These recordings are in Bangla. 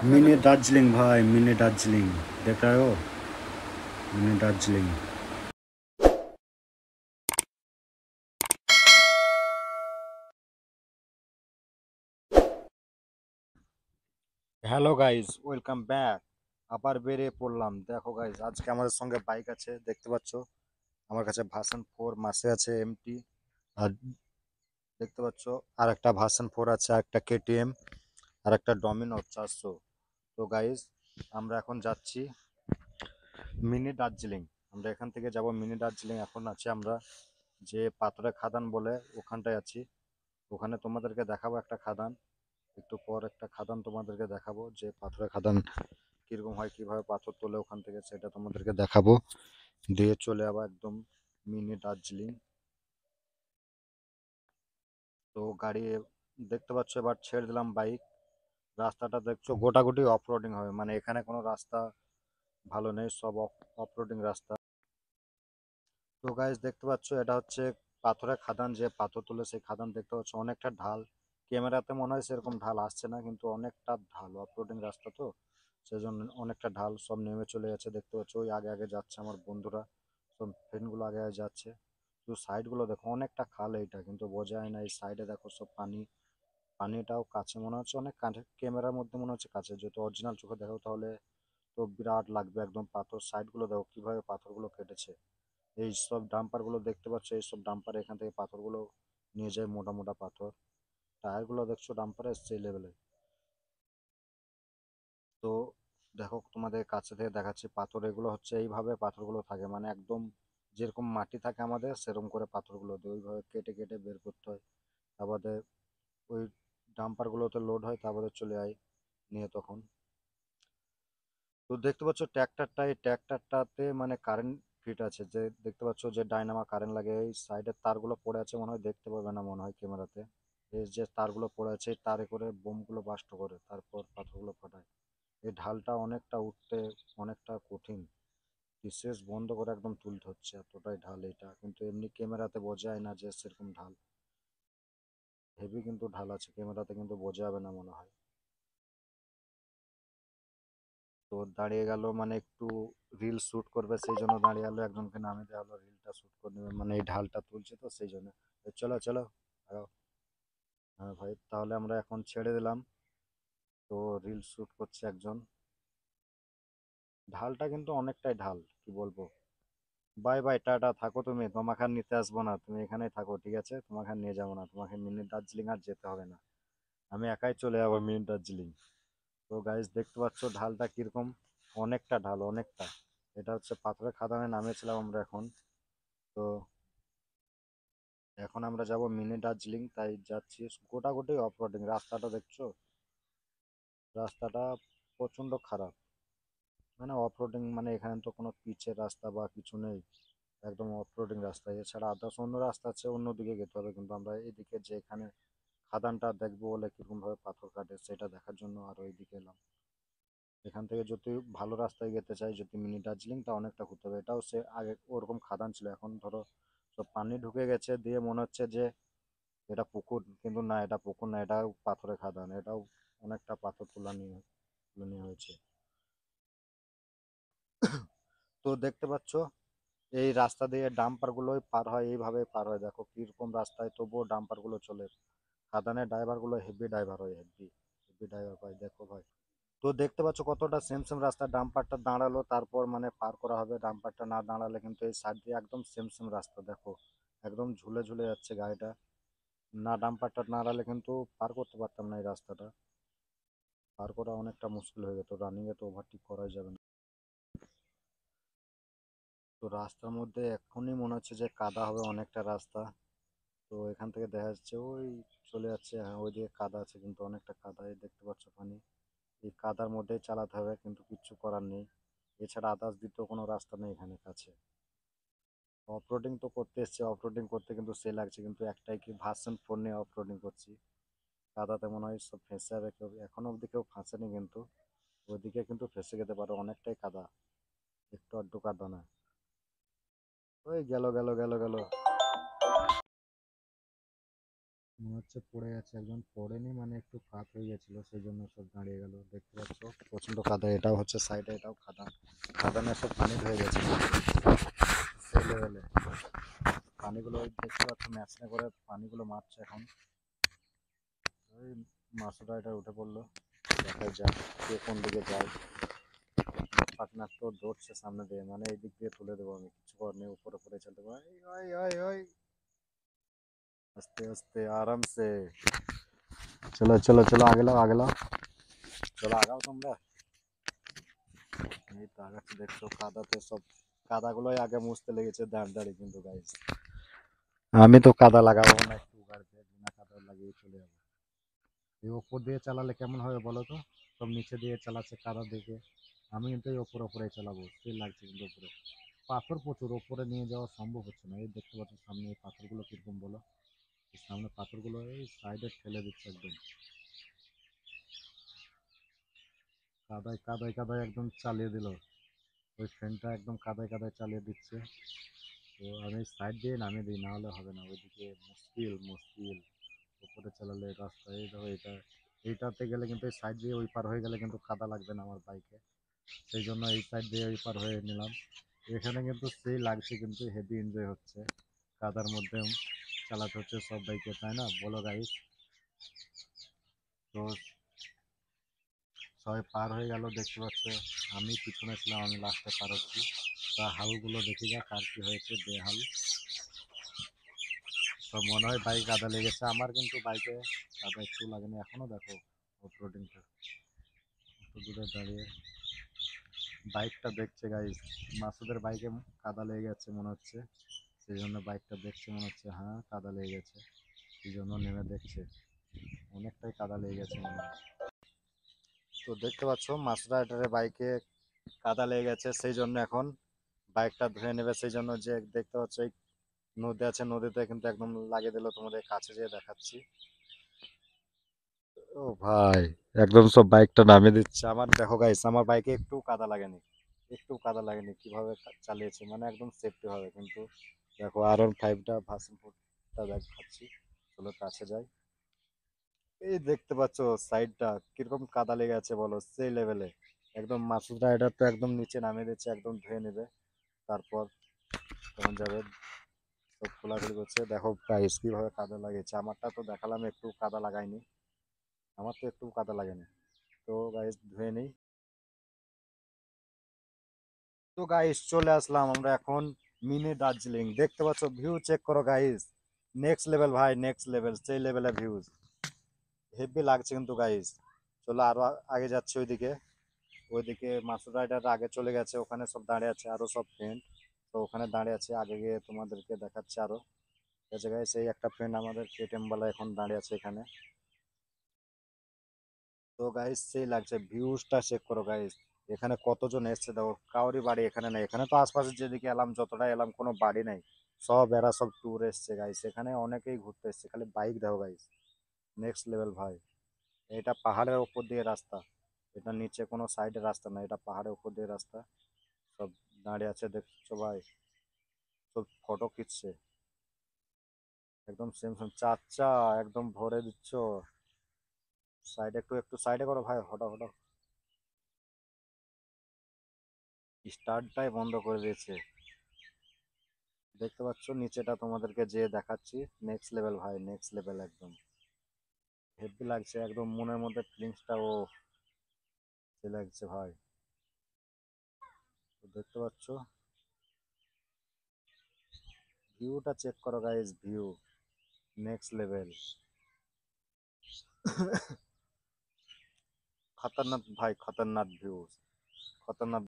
मिनी दार्जिलिंग भाई, मिनी दार्जिलिंग देख रहे हो? Mini Darjeeling. Hello guys, welcome back. আবার বেরিয়ে পড়লাম। দেখো গাইজ, আজকে আমাদের সঙ্গে বাইক আছে, দেখতে পাচ্ছ। আমার কাছে ভার্সন 4 মাসে আছে এমটি। আর দেখতে পাচ্ছ আর একটা ভার্সন 4 আছে, আর একটা কেটিএম, আর একটা ডমিনো 400। তো গাইজ, আমরা এখন যাচ্ছি মিনি দার্জিলিং। আমরা এখান থেকে যাব মিনি দার্জিলিং। এখন আছি আমরা যে পাথরের খাদান বলে ওখানটায় আছি। ওখানে তোমাদেরকে দেখাবো একটা খাদান। একটু পর একটা খাদান তোমাদেরকে দেখাবো, যে পাথরের খাদান কিরকম হয়, কিভাবে পাথর তোলে ওখান থেকে, সেটা তোমাদেরকে দেখাবো। দিয়ে চলে আবার একদম মিনি দার্জিলিং। তো গাড়ি দেখতে পাচ্ছ, এবার ছেড়ে দিলাম বাইক। রাস্তাটা দেখছো গোটাগুটি অফ রোডিং হবে, মানে এখানে কোনো রাস্তা ভালো নেই, সব অফ রোডিং রাস্তা। তো গাইজ দেখতে পাচ্ছ, এটা হচ্ছে পাথরের খাদান, যে পাথর তুলে সেই খাদান দেখতে পাচ্ছ। অনেকটা ঢাল, ক্যামেরাতে মনে হয় সেরকম ঢাল আসছে না, কিন্তু অনেকটা ঢাল, অফরোডিং রাস্তা তো সেজন্য অনেকটা ঢাল। সব নেমে চলে যাচ্ছে, দেখতে পাচ্ছ ওই আগে আগে যাচ্ছে আমার বন্ধুরা, সব ফ্রেন্ডগুলো আগে আগে যাচ্ছে। তো সাইডগুলো দেখো, অনেকটা খাল এইটা, কিন্তু বোঝা যায় না। এই সাইডে দেখো সব পানি, পানিটাও কাছে মনে হচ্ছে, অনেক কাছে, ক্যামেরার মধ্যে মনে হচ্ছে কাছে, যদি অরিজিনাল চোখে দেখো তাহলে তো বিরাট লাগবে একদম। পাথর সাইডগুলো দেখো কিভাবে পাথরগুলো কেটেছে। এই সব ডাম্পার গুলো দেখতে পাচ্ছ, এই সব ডাম্পার এখান থেকে পাথরগুলো নিয়ে যায়, মোটা মোটা পাথর। টায়ার গুলো দেখছো ডাম্পারের সেই লেভেলে। তো দেখো তোমাদের কাছে থেকে দেখাচ্ছি, পাথর এগুলো হচ্ছে এইভাবে পাথরগুলো থাকে, মানে একদম যেরকম মাটি থাকে আমাদের সেরকম করে পাথরগুলো দিয়ে ওইভাবে কেটে কেটে বের করতে হয়। তারপরে ওই ডাম্পার গুলোতে লোড হয়, তারপরে চলে যায় নিয়ে তখন। তো দেখতে পাচ্ছ ট্র্যাক্টরটা, এই ট্র্যাক্টরটাতে মানে কারেন্ট ফিট আছে, যে দেখতে পাচ্ছ যে ডাইনামা কারেন্ট লাগে। এই সাইডের তারগুলো পড়ে আছে, মনে হয় দেখতে পাবে না মনে হয় ক্যামেরাতে। এই যে তারগুলো পড়ে আছে, এই তারে করে বোমগুলো বাস্ট করে তারপর পাথরগুলো ফাটায়। এই ঢালটা অনেকটা উঠতে অনেকটা কঠিন, বিশেষ বন্ধ করে একদম তুলতে হচ্ছে, এতটাই ঢাল এটা। কিন্তু এমনি ক্যামেরাতে বোঝা যায় না যে সেরকম ঢাল, হেভি কিন্তু ঢাল আছে, ক্যামেরাতে কিন্তু বোঝা যাবে না মনে হয়। তো দাঁড়িয়ে গেল, মানে একটু রিল শুট করবে, সেই জন্য দাঁড়িয়ে গেলো, একজনকে নামিয়ে দেওয়া হলো, রিলটা শুট করে নেবে, মানে এই ঢালটা তুলছে তো সেই জন্য। তো চলো চলো আগাও। হ্যাঁ ভাই, তাহলে আমরা এখন ছেড়ে দিলাম। তো রিল শুট করছে একজন। ঢালটা কিন্তু অনেকটাই ঢাল, কি বলবো। বাই বাই, টাটা, থাকো তুমি, তোমাকে আর নিতে আসবো না, তুমি এখানেই থাকো, ঠিক আছে? তোমাকে আর নিয়ে যাবো না, তোমাকে মিনি দার্জিলিং আর যেতে হবে না, আমি একাই চলে যাবো মিনি দার্জিলিং। তো গাইজ দেখতে পাচ্ছ ঢালটা কিরকম, অনেকটা ঢাল, অনেকটা। এটা হচ্ছে পাথরের খাদানে নামিয়েছিলাম আমরা এখন। তো এখন আমরা যাব মিনি দার্জিলিং, তাই যাচ্ছি। গোটাগুটি অফ রোডিং রাস্তাটা দেখছো, রাস্তাটা প্রচন্ড খারাপ, মানে অফ রোডিং, মানে এখানে তো কোনো পিচের রাস্তা বা কিছু নেই, একদম অফ রোডিং রাস্তা। এছাড়া আদার্স অন্য রাস্তা আছে, অন্যদিকে যেতে হবে, কিন্তু আমরা এদিকে যে এখানে খাদানটা দেখবো বলে কিরকম ভাবে পাথর কাটে সেটা দেখার জন্য আরো এইদিকে এলাম। এখান থেকে যদি ভালো রাস্তায় যেতে চাই, যদি মিনি দার্জিলিং, তা অনেকটা ঘুরতে হবে। এটাও সে আগে ওরকম খাদান ছিল, এখন ধরো সব পানি ঢুকে গেছে, দিয়ে মনে হচ্ছে যে এটা পুকুর, কিন্তু না, এটা পুকুর না, এটাও পাথরের খাদান। এটাও অনেকটা পাথর তুলে নিয়ে হয়েছে। তো দেখতে পাচ্ছ এই রাস্তা দিয়ে ডাম্পার গুলোই পার হয়, এইভাবে পার হয়, দেখো কিরকম রাস্তায় তবুও ডাম্পার গুলো চলে। খাদানের ড্রাইভার গুলো হেভি ড্রাইভার হয়, হেভি হেভি ড্রাইভার ভাই, দেখো ভাই। তো দেখতে পাচ্ছ কতটা সেম সেম রাস্তা, ডাম্পারটা দাঁড়ালো তারপর মানে পার করা হবে, ডাম্পারটা না দাঁড়ালে কিন্তু এই সাইড দিয়ে একদম সেম সেম রাস্তা, দেখো একদম ঝুলে ঝুলে যাচ্ছে গাড়িটা। না, ডাম্পারটা না দাঁড়ালে কিন্তু পার করতে পারতাম না এই রাস্তাটা, পার করা অনেকটা মুশকিল হয়ে যেত, রানিং এ তো ওভারটেক করাই যাবে না। তো রাস্তার মধ্যে এখনই মনে হচ্ছে যে কাদা হবে অনেকটা রাস্তা। তো এখান থেকে দেখা যাচ্ছে ওই চলে যাচ্ছে, হ্যাঁ ওই দিকে কাদা আছে, কিন্তু অনেকটা কাদা, এই দেখতে পাচ্ছ পানি। এই কাদার মধ্যেই চালাতে হবে, কিন্তু কিচ্ছু করার নেই। এছাড়া আদার্স দ্বিতীয় কোনো রাস্তা নেই এখানে কাছে। অফরোডিং তো করতে এসছি, অফরোডিং করতে কিন্তু সে লাগছে, কিন্তু একটাই কি, ভার্সন 4 নিয়ে অফরোডিং করছি। কাদাতে মনে হয় সব ফেঁসে যাবে, কেউ এখনো অব্দি কেউ ফাঁসেনি, কিন্তু ওইদিকে কিন্তু ফেঁসে যেতে পারে, অনেকটাই কাদা, একটু আধটু কাদা না। ওই গেল গেল গেল গেল। মনে হচ্ছে পড়ে গেছে, একজন পড়েনি মানে একটু ফাঁক হয়ে গেছিল সেই জন্য সব দাঁড়িয়ে গেল। দেখতে পাচ্ছ প্রচন্ড কাদা, এটাও হচ্ছে সাইডে, এটাও কাদা, কাদানে সব পানি হয়ে গেছে সেই লেভেলে। পানিগুলো ওই দেখতে পাচ্ছ ম্যাচনে করে পানিগুলো মারছে এখন। ওই মাছটা এটা উঠে পড়লো, দেখা যাক কে কোন দিকে যায়। পার্টনার তো দৌড়ছে সামনে দিয়ে, মানে এই দিক দিয়ে তুলে দেবো আমি, কিছু করার নেই, উপরে উপরে চলতে পারি। ওই ওই ওই আস্তে আস্তে आराम से। চলো চলো চলো, আগে লাও আগে লাও, চলো আগাও তোমরা। এই তো আগাচ্ছি, দেখছো কাদাতে সব, কাদাগুলোই আগে মুছতে লেগেছে দাঁড় দাঁড়িয়ে। কিন্তু গাইস আমি তো কাদা লাগাবো না, একটু গাড়িতে বিনা কাদা লাগিয়ে চলে যাবো। এই ওপর দিয়ে চালালে কেমন হবে বলো তো, সব নিচে দিয়ে চালাচ্ছে কাদা দেখে। আমি কিন্তু এই ওপরে ওপরে চালাবো, সেই লাগছে কিন্তু ওপরে পাথর প্রচুর, ওপরে নিয়ে যাওয়া সম্ভব হচ্ছে না। এই দেখতে পাচ্ছ সামনে এই পাথরগুলো কিরকম বলো, এই সামনে পাথরগুলো এই সাইডে ঠেলে দিচ্ছে একদম, কাদায় কাদায় কাদায় একদম চালিয়ে দিল। ওই ফ্রেনটা একদম কাদায় কাদায় চালিয়ে দিচ্ছে। তো আমি সাইড দিয়ে নামিয়ে দিই, না হলে হবে না, ওইদিকে মুশকিল মুশকিল। উপরে চালালে রাস্তা, এই ধরো এটা, এইটাতে গেলে কিন্তু এই সাইড দিয়ে ওই পার হয়ে গেলে কিন্তু কাদা লাগবে না আমার বাইকে, সেই জন্য এই সাইড দিয়ে ওই পার হয়ে নিলাম। এখানে কিন্তু সেই লাগছে, কিন্তু হেভি এনজয় হচ্ছে কাদার মধ্যে চালাতে হচ্ছে সব বাইকে, তাই না বলো গাইস? তো সবাই পার হয়ে গেল দেখতে পাচ্ছ, আমি পিছনে ছিলাম, আমি লাস্টে পার হচ্ছি। তা হালগুলো দেখি যা কার কি হয়েছে, বেহাল। তো মনে হয় বাইক কাদা লেগেছে, আমার কিন্তু বাইকে কাদা একটু লাগেনি এখনো। দেখো অফরোডিংটা একটু দূরে দাঁড়িয়ে বাইকটা দেখছে গাইস, মাসুদের বাইকে কাদা লেগে গেছে মনে হচ্ছে, সেই জন্য বাইকটা দেখছে মনে হচ্ছে, হ্যাঁ কাদা লেগে গেছে, সেই জন্য নেমে দেখছে, অনেকটাই কাদা লেগে গেছে মনে হয়। তো দেখতে পাচ্ছ মাসুদ রাইডারের বাইকে কাদা লেগে গেছে, সেই জন্য এখন বাইকটা ধুয়ে নেবে। সেই জন্য যে দেখতে পাচ্ছ এই নদী আছে, নদীতে কিন্তু একদম লাগিয়ে দিল, তোমাদের কাছে যেয়ে দেখাচ্ছি। ও ভাই, একদম সব বাইকটা নামিয়ে দিচ্ছে আমার। দেখো গাইস আমার বাইকে একটু কাদা লাগেনি, একটু কাদা লাগেনি, কিভাবে চালিয়েছে মানে একদম সেফটি ভাবে। কিন্তু দেখো R15টা ভার্সন 4টা দেখাচ্ছি, চলো কাছে যাই। এই দেখতে পাচ্ছ সাইডটা কিরকম কাদা লেগে আছে বলো, সেই লেভেলে। একদম মাসুদ রাইডার তো একদম নিচে নামিয়ে দিচ্ছে, একদম ধুয়ে নেবে, তারপর তখন যাবে। সব খোলাখুলি করছে, দেখো গাইস কিভাবে কাদা লাগিয়েছে। আমারটা তো দেখালাম একটু কাদা লাগাইনি, আমার তো একটু কাদা লাগেনি। তো গাইস ধুয়ে নিই। তো গাইস চলে আসলাম আমরা এখন মিনি দার্জিলিং। দেখতে পাচ্ছ ভিউ চেক করো গাইস, নেক্সট লেভেল ভাই, নেক্সট লেভেল, সেই লেভেলের ভিউজ, হেভি লাগছে কিন্তু গাইস। চলো আরো আগে যাচ্ছে ওইদিকে, ওইদিকে মাসুদ রাইডার আগে চলে গেছে, ওখানে সব দাঁড়িয়ে আছে আরো সব ফ্রেন্ড। তো ওখানে দাঁড়িয়ে আছে, আগে গিয়ে তোমাদেরকে দেখাচ্ছে আরো। ঠিক আছে গাইস, এই একটা ফ্রেন্ড আমাদের কেটিএম वाला এখন দাঁড়িয়ে আছে এখানে। তো গাইস সেই লাগছে, ভিউজটা চেক করো গাইস, এখানে কতজন এসছে দেখো, কাউরি বাড়ি এখানে নাই। এখানে তো আশপাশে যেদিকে এলাম, যতটা এলাম কোনো বাড়ি নাই, সব এরা সব ট্যুর এসছে গাইস, এখানে অনেকেই ঘুরতে এসছে। খালি বাইক দেখো গাইস, নেক্সট লেভেল ভাই। এটা পাহাড়ের উপর দিয়ে রাস্তা, এটা নিচে কোনো সাইডে রাস্তা না, এটা পাহাড়ের উপর দিয়ে রাস্তা। সব দাঁড়িয়ে আছে দেখছো ভাই, সব ফটো খিচছে, একদম সেম সেম চাচা, একদম ভরে দিচ্ছ। সাইডে একটু একটু সাইডে করো ভাই, হটো হটো, স্টার্টটাই বন্ধ করে দিয়েছে। দেখতে পাচ্ছ নিচেটা তোমাদেরকে যে দেখাচ্ছি, নেক্সট লেভেল ভাই, নেক্সট লেভেল একদম হেভি লাগছে, একদম মনের মধ্যে ফিলিংসটা ও সে লাগছে ভাই। তো দেখতে পাচ্ছ ভিউটা চেক করো গাইস, ভিউ নেক্সট লেভেল, খতরনাক ভাই, খতরনাক ভিউ, খতরনাক।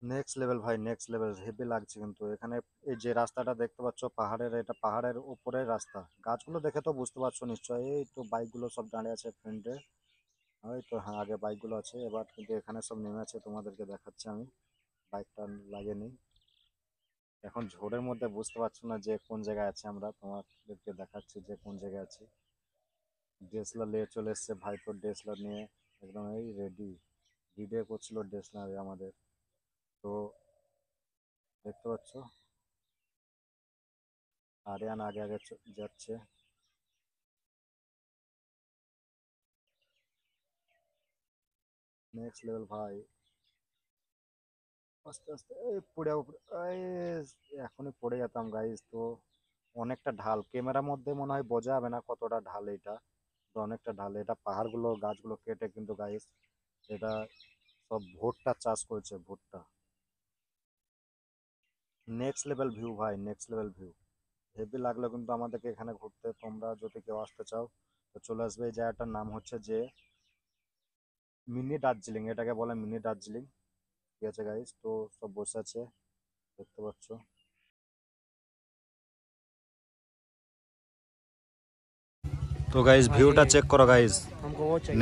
নেক্সট লেভেল ভাই, নেক্সট লেভেল হেভি লাগছে কিন্তু এখানে। এই যে রাস্তাটা দেখতে পাচ্ছ পাহাড়ের, এটা পাহাড়ের উপরের রাস্তা, গাছগুলো দেখে তো বুঝতে পারছো নিশ্চয়ই। এই তো বাইকগুলো সব দাঁড়িয়ে আছে ফ্রন্টে, ওই তো হ্যাঁ আগে বাইকগুলো আছে, এবার কিন্তু এখানে সব নেমে আছে, তোমাদেরকে দেখাচ্ছি আমি। বাইকটা লাগেনি, এখন ঝোড়ের মধ্যে বুঝতে পারছো না যে কোন জায়গায় আছে, আমরা তোমাদেরকে দেখাচ্ছি যে কোন জায়গায় আছি। ডিএসএলআর নিয়ে চলে এসছে ভাই, তো ডিএসএলআর নিয়ে একদম এই রেডি, ভিডিও করছিল ডিএসএলআর আমাদের। তো দেখতে পাচ্ছ আরিয়ান আগে আগে যাচ্ছে। নেক্সট লেভেল ভাই, আস্তে আস্তে এই পড়ে এই এখনই পড়ে যেতাম গাইজ। তো অনেকটা ঢাল, ক্যামেরার মধ্যে মনে হয় বোঝা যাবে না কতটা ঢাল এটা, তো অনেকটা ঢাল। এটা পাহাড়গুলো গাছগুলো কেটে কিন্তু গাইজ এটা সব ভুট্টা চাষ করেছে, ভুট্টা। নেক্সট লেভেল ভিউ ভাই, নেক্সট লেভেল ভিউ। হেভি লাগলো কিন্তু আমাদেরকে এখানে ঘুরতে। তোমরা যদি কেউ আসতে চাও তো চলে আসবে। এই জায়গাটার নাম হচ্ছে যে মিনি দার্জিলিং, এটাকে বলে মিনি দার্জিলিং। ঠিক আছে গাইজ, তো সব বসে আছে দেখতে পাচ্ছ। তো গাইজ ভিউটা চেক করো guys,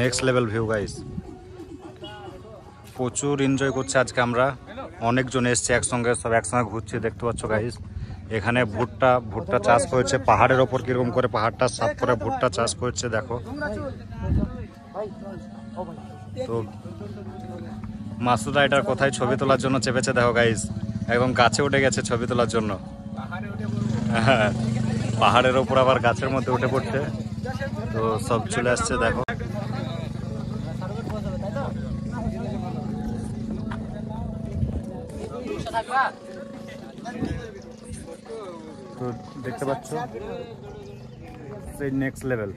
next level view guys. প্রচুর এনজয় করছি আজকে আমরা, অনেকজন এসছে একসঙ্গে, সব একসঙ্গে ঘুরছি দেখতে পাচ্ছ গাইজ। এখানে ভুট্টা ভুট্টা চাষ করেছে পাহাড়ের ওপর, কিরকম করে পাহাড়টা সাফ করে ভুট্টা চাষ করছে দেখো। তো মাসুদা এটার কোথায় ছবি তোলার জন্য চেপেছে দেখো গাইজ, একদম গাছে উঠে গেছে ছবি তোলার জন্য। হ্যাঁ, পাহাড়ের ওপর আবার গাছের মধ্যে উঠে পড়ছে। তো সব চলে আসছে দেখো। তো দেখতে পাচ্ছ সেই নেক্সট লেভেল।